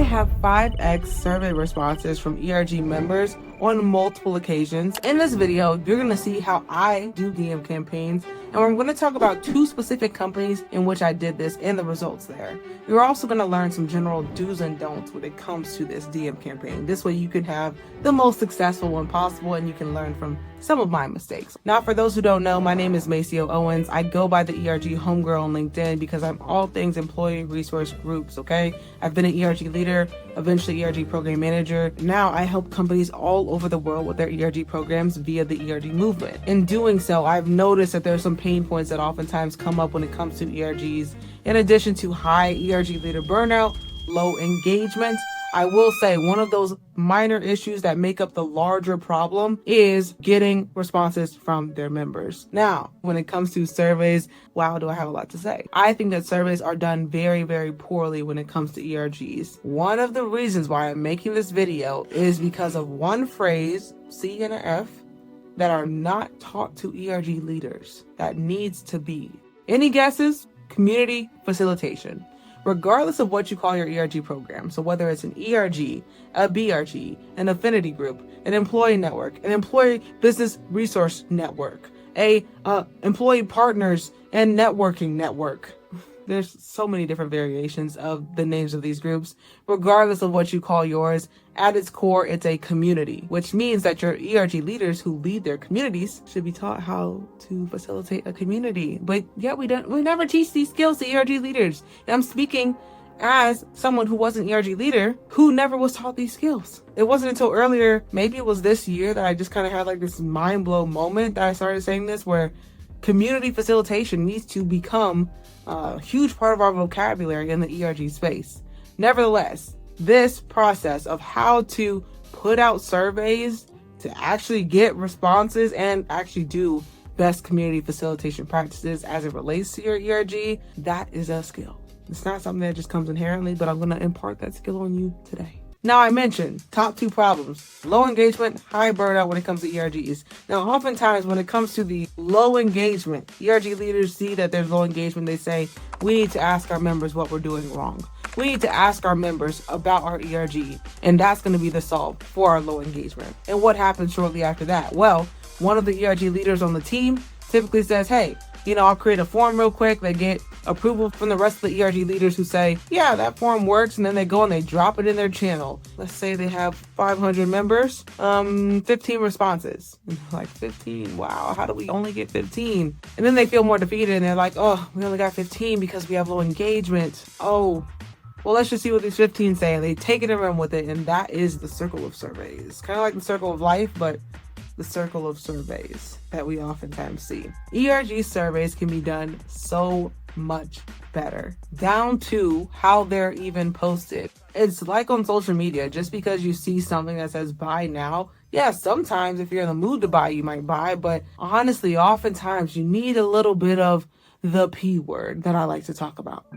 have 5x survey responses from ERG members on multiple occasions. In this video, you're going to see how I do DM campaigns, and we're going to talk about 2 specific companies in which I did this and the results there. You're also going to learn some general do's and don'ts when it comes to this DM campaign. This way you can have the most successful one possible and you can learn from some of my mistakes. Now, for those who don't know, my name is Maceo Owens. I go by the ERG Homegirl on LinkedIn because I'm all things employee resource groups, okay? I've been an ERG leader, eventually ERG program manager. Now I help companies all over the world with their ERG programs via the ERG movement. In doing so, I've noticed that there's some pain points that oftentimes come up when it comes to ERGs. In addition to high ERG leader burnout, low engagement, I will say one of those minor issues that make up the larger problem is getting responses from their members. Now, when it comes to surveys, wow, do I have a lot to say. I think that surveys are done very, very poorly when it comes to ERGs. One of the reasons why I'm making this video is because of one phrase, C and an F, that are not taught to ERG leaders that needs to be. Any guesses? Community facilitation. Regardless of what you call your ERG program, so whether it's an ERG, a BRG, an affinity group, an employee network, an employee business resource network, a employee partners and networking network. There's so many different variations of the names of these groups. Regardless of what you call yours, at its core, it's a community, which means that your ERG leaders who lead their communities should be taught how to facilitate a community. But yet we never teach these skills to ERG leaders. And I'm speaking as someone who was an ERG leader who never was taught these skills. It wasn't until earlier, maybe it was this year, that I just kind of had like this mind blow moment that I started saying this, where community facilitation needs to become a huge part of our vocabulary in the ERG space. Nevertheless, this process of how to put out surveys to actually get responses and actually do best community facilitation practices as it relates to your ERG, that is a skill. It's not something that just comes inherently, but I'm going to impart that skill on you today. Now, I mentioned top 2 problems: low engagement, high burnout when it comes to ERGs. Now, oftentimes when it comes to the low engagement, ERG leaders see that there's low engagement. They say, we need to ask our members what we're doing wrong. We need to ask our members about our ERG, and that's going to be the solve for our low engagement. And what happens shortly after that? Well, one of the ERG leaders on the team typically says, hey, I'll create a form real quick. They get approval from the rest of the ERG leaders who say, yeah, that form works. And then they go and they drop it in their channel. Let's say they have 500 members, 15 responses. Like 15, wow, how do we only get 15? And then they feel more defeated and they're like, oh, we only got 15 because we have low engagement. Oh, well, let's just see what these 15 say. And they take it and run with it. And that is the circle of surveys. Kind of like the circle of life, but the circle of surveys that we oftentimes see. ERG surveys can be done so much better, down to how they're even posted. It's like on social media, just because you see something that says buy now, yeah, sometimes if you're in the mood to buy, you might buy, but honestly, oftentimes you need a little bit of the P word that I like to talk about.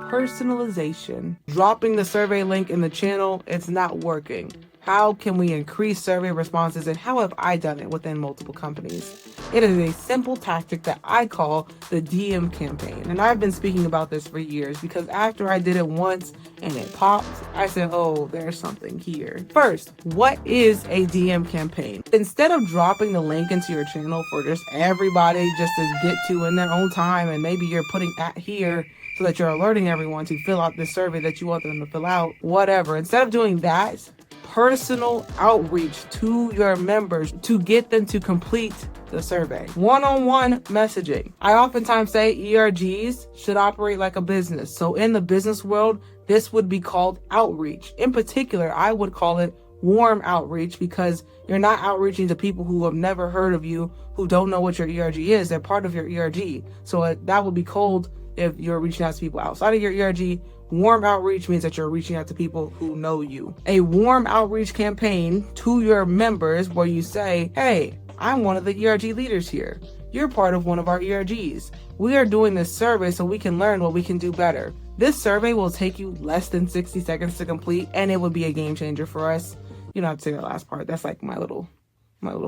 Personalization. Dropping the survey link in the channel, it's not working. How can we increase survey responses, and how have I done it within multiple companies? It is a simple tactic that I call the DM campaign. And I've been speaking about this for years because after I did it once and it popped, I said, oh, there's something here. First, what is a DM campaign? Instead of dropping the link into your channel for just everybody just to get to in their own time, and maybe you're putting at here so that you're alerting everyone to fill out this survey that you want them to fill out, whatever. Instead of doing that, personal outreach to your members to get them to complete the survey. One-on-one messaging. I oftentimes say ERGs should operate like a business. So in the business world, this would be called outreach. In particular, I would call it warm outreach, because you're not outreaching to people who have never heard of you, who don't know what your ERG is. They're part of your ERG. So that would be cold if you're reaching out to people outside of your ERG. Warm outreach means that you're reaching out to people who know you. A warm outreach campaign to your members where you say, hey, I'm one of the ERG leaders here. You're part of one of our ERGs. We are doing this survey so we can learn what we can do better. This survey will take you less than 60 seconds to complete, and it would be a game changer for us. You don't have to say the last part. That's like my little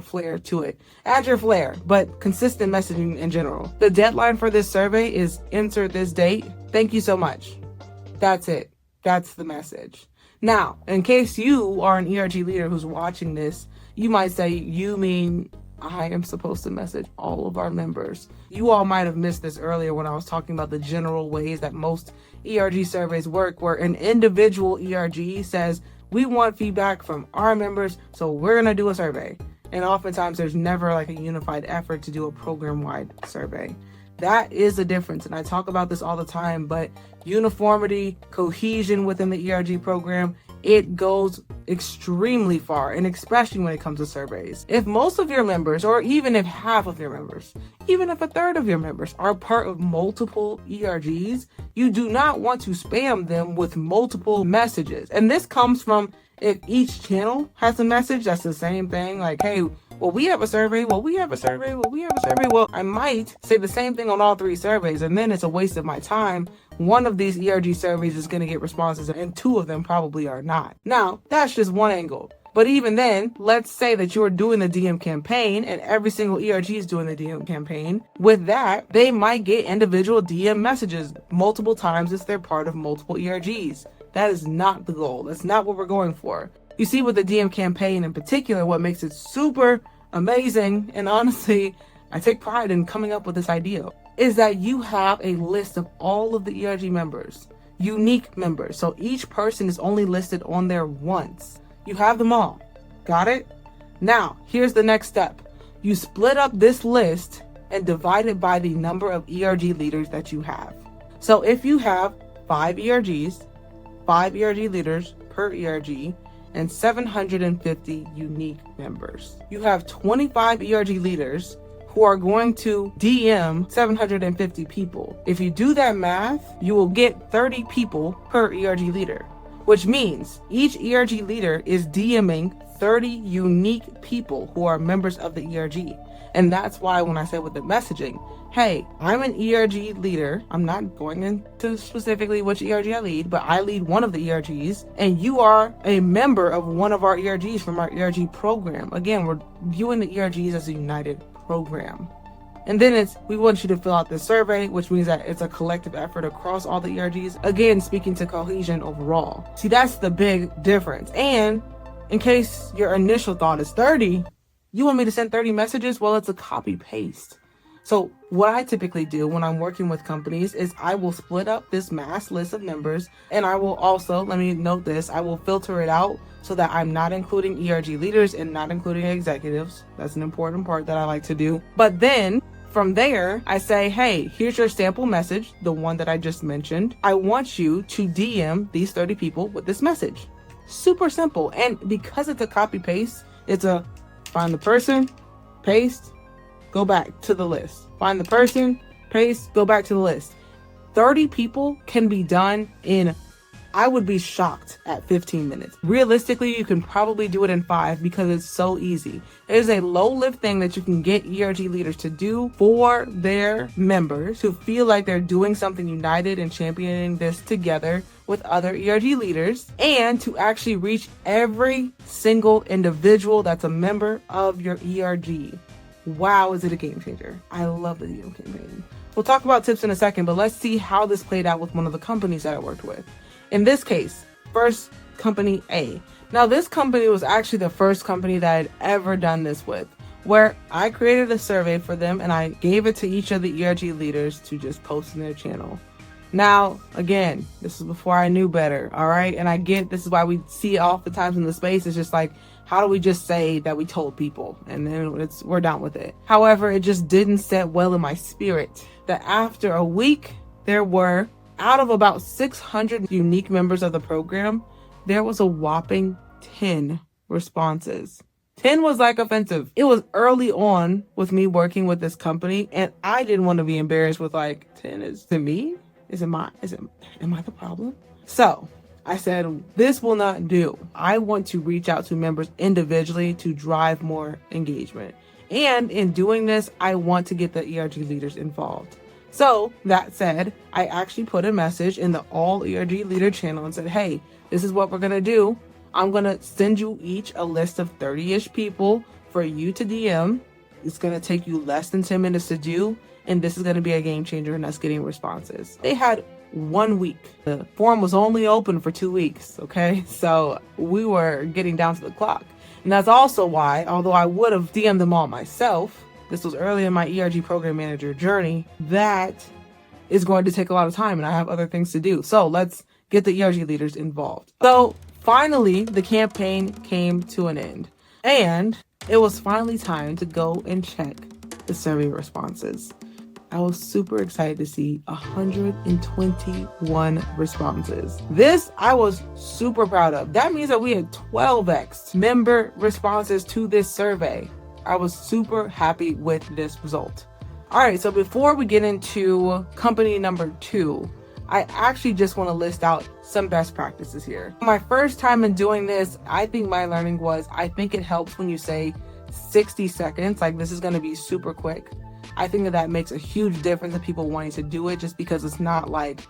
flair to it. Add your flair, but consistent messaging in general. The deadline for this survey is insert this date. Thank you so much. That's it. That's the message. Now, in case you are an ERG leader who's watching this, you might say, you mean I am supposed to message all of our members? You all might have missed this earlier when I was talking about the general ways that most ERG surveys work, where an individual ERG says, we want feedback from our members, so we're going to do a survey. And oftentimes there's never like a unified effort to do a program-wide survey. That is the difference. And I talk about this all the time, but uniformity, cohesion within the ERG program, it goes extremely far, and especially when it comes to surveys. If most of your members, or even if half of your members, even if a third of your members are part of multiple ERGs, you do not want to spam them with multiple messages. And this comes from if each channel has a message that's the same thing, like, hey, well, we have a survey, well, we have a survey, well, we have a survey. Well, I might say the same thing on all three surveys, and then it's a waste of my time. One of these ERG surveys is going to get responses, and two of them probably are not. Now, that's just one angle. But even then, let's say that you're doing the DM campaign and every single ERG is doing the DM campaign. With that, they might get individual DM messages multiple times if they're part of multiple ERGs. That is not the goal. That's not what we're going for. You see, with the DM campaign in particular, what makes it super amazing, and honestly, I take pride in coming up with this idea, is that you have a list of all of the ERG members, unique members. So each person is only listed on there once. You have them all. Got it? Now, here's the next step. You split up this list and divide it by the number of ERG leaders that you have. So if you have 5 ERGs, 5 ERG leaders per ERG, and 750 unique members, you have 25 ERG leaders who are going to DM 750 people. If you do that math, you will get 30 people per ERG leader, which means each ERG leader is DMing 30 unique people who are members of the ERG. And that's why when I said with the messaging, hey, I'm an ERG leader. I'm not going into specifically which ERG I lead, but I lead one of the ERGs, and you are a member of one of our ERGs from our ERG program. Again, we're viewing the ERGs as a united program. And then we want you to fill out this survey, which means that it's a collective effort across all the ERGs. Again, speaking to cohesion overall. See, that's the big difference. And in case your initial thought is 30, you want me to send 30 messages? Well, it's a copy paste. So what I typically do when I'm working with companies is I will split up this mass list of members, and I will also, let me note this, I will filter it out so that I'm not including ERG leaders and not including executives. That's an important part that I like to do. But then from there, I say, hey, here's your sample message, the one that I just mentioned. I want you to DM these 30 people with this message. Super simple. And because it's a copy paste, it's a find the person, paste, go back to the list. Find the person, paste, go back to the list. 30 people can be done in, I would be shocked at 15 minutes. Realistically, you can probably do it in 5 because it's so easy. It is a low-lift thing that you can get ERG leaders to do for their members who feel like they're doing something united and championing this together with other ERG leaders, and to actually reach every single individual that's a member of your ERG. Wow, is it a game changer? I love the DM campaign. We'll talk about tips in a second, but let's see how this played out with one of the companies that I worked with. In this case, first company A. Now, this company was actually the first company that I'd ever done this with, where I created a survey for them and I gave it to each of the ERG leaders to just post in their channel. Now, again, this is before I knew better, all right? And I get this is why we see it oftentimes in the space. It's just like, how do we just say that we told people and then we're done with it? However, it just didn't set well in my spirit that after a week, there were, out of about 600 unique members of the program, there was a whopping 10 responses. 10 was like offensive. It was early on with me working with this company, and I didn't want to be embarrassed with like 10 is to me. Am I the problem? So I said, this will not do. I want to reach out to members individually to drive more engagement. And in doing this, I want to get the ERG leaders involved. So that said, I actually put a message in the all ERG leader channel and said, hey, this is what we're going to do. I'm going to send you each a list of 30-ish people for you to DM. It's going to take you less than 10 minutes to do. And this is going to be a game changer in us getting responses. They had 1 week. The form was only open for 2 weeks, okay? So we were getting down to the clock. And that's also why, although I would have DM'd them all myself, this was early in my ERG program manager journey, that is going to take a lot of time and I have other things to do. So let's get the ERG leaders involved. So finally, the campaign came to an end and it was finally time to go and check the survey responses. I was super excited to see 121 responses. This I was super proud of. That means that we had 12x member responses to this survey. I was super happy with this result. All right, so before we get into company number 2, I actually just want to list out some best practices here. My first time in doing this, I think my learning was, I think it helps when you say 60 seconds, like this is going to be super quick. I think that makes a huge difference in people wanting to do it, just because it's not like,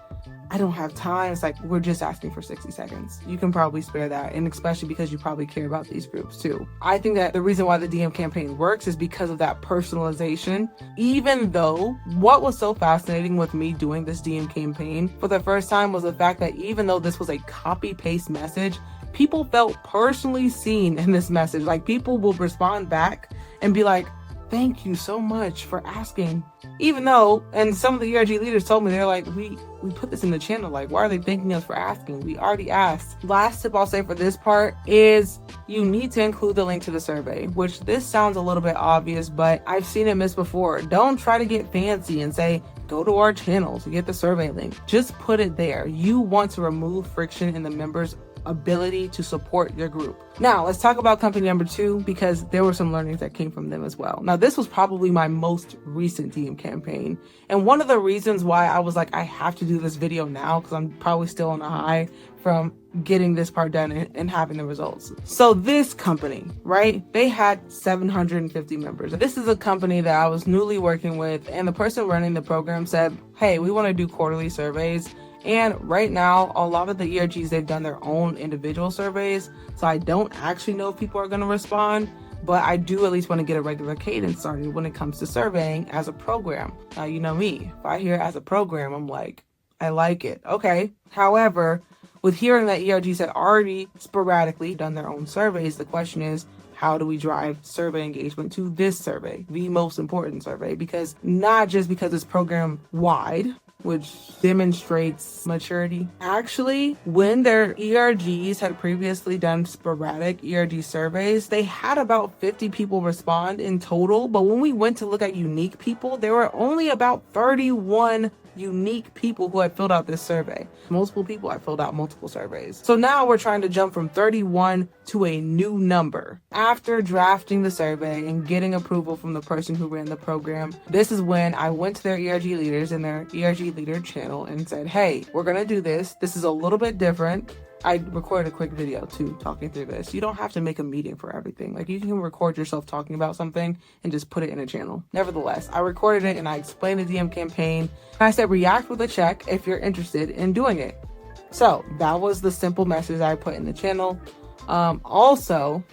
I don't have time. It's like, we're just asking for 60 seconds. You can probably spare that. And especially because you probably care about these groups too. I think that the reason why the DM campaign works is because of that personalization. Even though what was so fascinating with me doing this DM campaign for the first time was the fact that even though this was a copy paste message, people felt personally seen in this message. Like people will respond back and be like, thank you so much for asking. Even though, and some of the ERG leaders told me, they're like, we put this in the channel. Like, why are they thanking us for asking? We already asked. Last tip I'll say for this part is you need to include the link to the survey, which this sounds a little bit obvious, but I've seen it missed before. Don't try to get fancy and say, go to our channel to get the survey link. Just put it there. You want to remove friction in the members' ability to support your group. Now let's talk about company number 2, because there were some learnings that came from them as well. Now this was probably my most recent DM campaign, and one of the reasons why I was like, I have to do this video now, because I'm probably still on a high from getting this part done and having the results. So this company, right, they had 750 members. This is a company that I was newly working with, and the person running the program said, hey, we want to do quarterly surveys. And right now, a lot of the ERGs, they've done their own individual surveys. So I don't actually know if people are going to respond, but I do at least want to get a regular cadence started when it comes to surveying as a program. Now, you know me, if I hear as a program, I'm like, I like it. Okay. However, with hearing that ERGs had already sporadically done their own surveys, the question is, how do we drive survey engagement to this survey, the most important survey? Because not just because it's program wide, which demonstrates maturity. Actually, when their ERGs had previously done sporadic ERG surveys, they had about 50 people respond in total. But when we went to look at unique people, there were only about 31 unique people who had filled out this survey. Multiple people had filled out multiple surveys. So now we're trying to jump from 31 to a new number. After drafting the survey and getting approval from the person who ran the program, this is when I went to their ERG leaders in their ERG leader channel and said, hey, we're going to do this. This is a little bit different. I recorded a quick video too, talking through this. You don't have to make a meeting for everything. Like you can record yourself talking about something and just put it in a channel. Nevertheless, I recorded it and I explained the DM campaign. And I said, react with a check if you're interested in doing it. So that was the simple message I put in the channel. Also,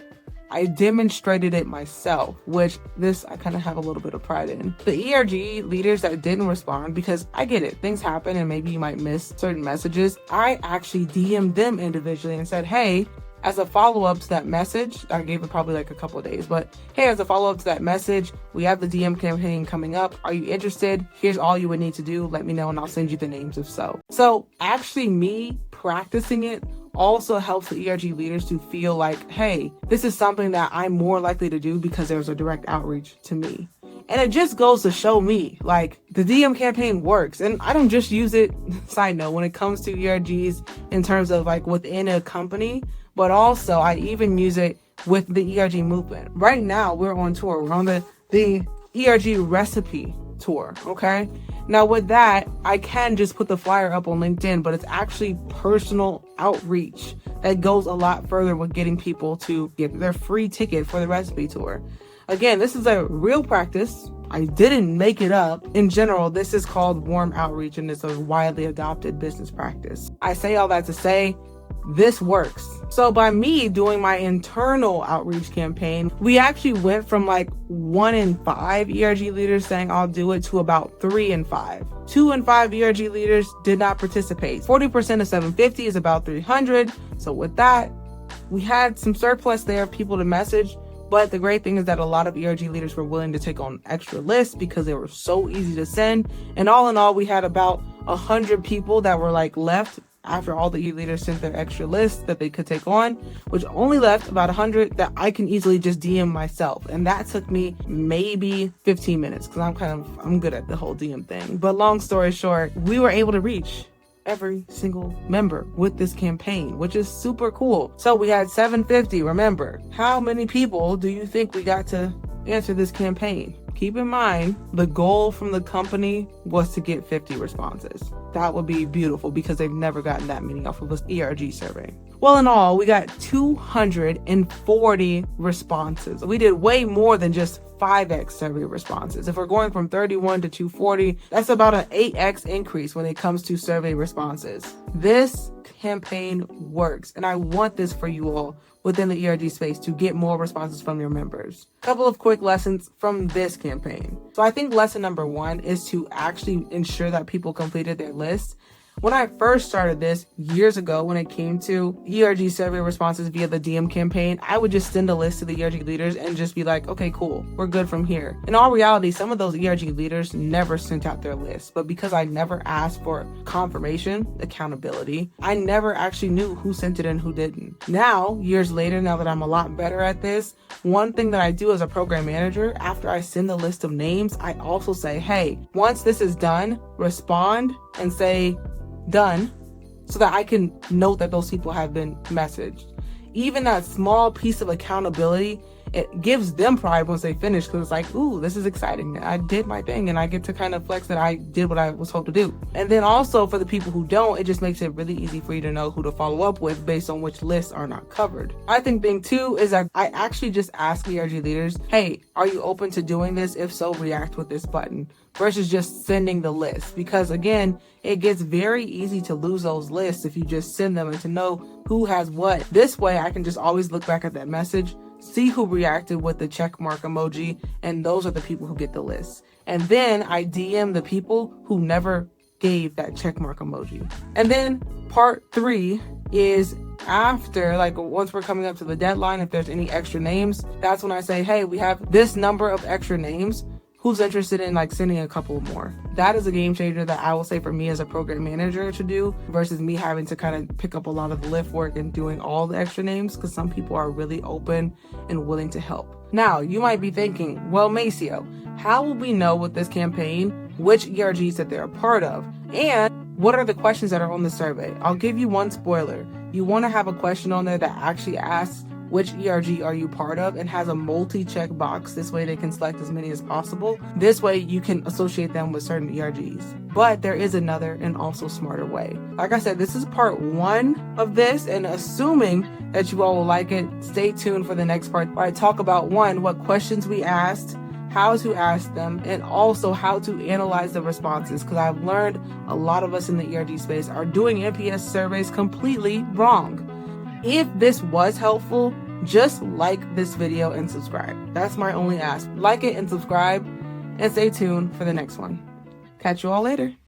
I demonstrated it myself, which this I kind of have a little bit of pride in. The ERG leaders that didn't respond, because I get it, things happen and maybe you might miss certain messages. I actually DM'd them individually and said, hey, as a follow-up to that message, I gave it probably like a couple of days, but hey, as a follow-up to that message, we have the DM campaign coming up. Are you interested? Here's all you would need to do. Let me know and I'll send you the names if so. So actually me practicing it also helps the ERG leaders to feel like, hey, this is something that I'm more likely to do because there's a direct outreach to me. And it just goes to show me, like, the DM campaign works. And I don't just use it, side note, when it comes to ERGs in terms of like within a company, but also I even use it with the ERG movement. Right now, we're on tour. We're on the ERG recipe tour, okay? Now with that, I can just put the flyer up on LinkedIn, but it's actually personal outreach that goes a lot further with getting people to get their free ticket for the recipe tour. Again, this is a real practice. I didn't make it up. In general, this is called warm outreach and it's a widely adopted business practice. I say all that to say, this works. So by me doing my internal outreach campaign, we actually went from like 1 in 5 ERG leaders saying I'll do it to about 3 in 5. 2 in 5 ERG leaders did not participate. 40% of 750 is about 300. So with that, we had some surplus there of people to message. But the great thing is that a lot of ERG leaders were willing to take on extra lists because they were so easy to send. And all in all, we had about 100 people that were like left after all the leaders sent their extra lists that they could take on, which only left about 100 that I can easily just DM myself. And that took me maybe 15 minutes because I'm good at the whole DM thing. But long story short, we were able to reach every single member with this campaign, which is super cool. So we had 750. Remember, how many people do you think we got to answer this campaign? Keep in mind, the goal from the company was to get 50 responses. That would be beautiful because they've never gotten that many off of this ERG survey. Well, in all, we got 240 responses. We did way more than just 5x survey responses. If we're going from 31 to 240, that's about an 8x increase when it comes to survey responses. This campaign works, and I want this for you all within the ERG space to get more responses from your members. Couple of quick lessons from this campaign. So I think lesson number 1 is to actually ensure that people completed their list. When I first started this years ago, when it came to ERG survey responses via the DM campaign, I would just send a list to the ERG leaders and just be like, okay, cool, we're good from here. In all reality, some of those ERG leaders never sent out their list, but because I never asked for confirmation, accountability, I never actually knew who sent it and who didn't. Now, years later, now that I'm a lot better at this, one thing that I do as a program manager, after I send the list of names, I also say, hey, once this is done, respond and say, done, so that I can note that those people have been messaged. Even that small piece of accountability, it gives them pride once they finish because it's like, ooh, this is exciting. I did my thing and I get to kind of flex that I did what I was told to do. And then also for the people who don't, it just makes it really easy for you to know who to follow up with based on which lists are not covered. I think thing 2 is that I actually just ask ERG leaders, hey, are you open to doing this? If so, react with this button versus just sending the list. Because again, it gets very easy to lose those lists if you just send them and to know who has what. This way, I can just always look back at that message, see who reacted with the check mark emoji, and those are the people who get the list. And then I DM the people who never gave that check mark emoji. And then part 3 is after, like once we're coming up to the deadline, if there's any extra names, that's when I say, hey, we have this number of extra names. Who's interested in like sending a couple more? That is a game changer that I will say for me as a program manager to do versus me having to kind of pick up a lot of the lift work and doing all the extra names because some people are really open and willing to help. Now, you might be thinking, well, Maceo, how will we know with this campaign which ERGs that they're a part of? And what are the questions that are on the survey? I'll give you one spoiler. You want to have a question on there that actually asks which ERG are you part of and has a multi-check box. This way they can select as many as possible. This way you can associate them with certain ERGs. But there is another and also smarter way. Like I said, this is part 1 of this, and assuming that you all will like it, stay tuned for the next part where I talk about 1, what questions we asked, how to ask them, and also how to analyze the responses, because I've learned a lot of us in the ERG space are doing NPS surveys completely wrong. If this was helpful, just like this video and subscribe. That's my only ask. Like it and subscribe, and stay tuned for the next one. Catch you all later.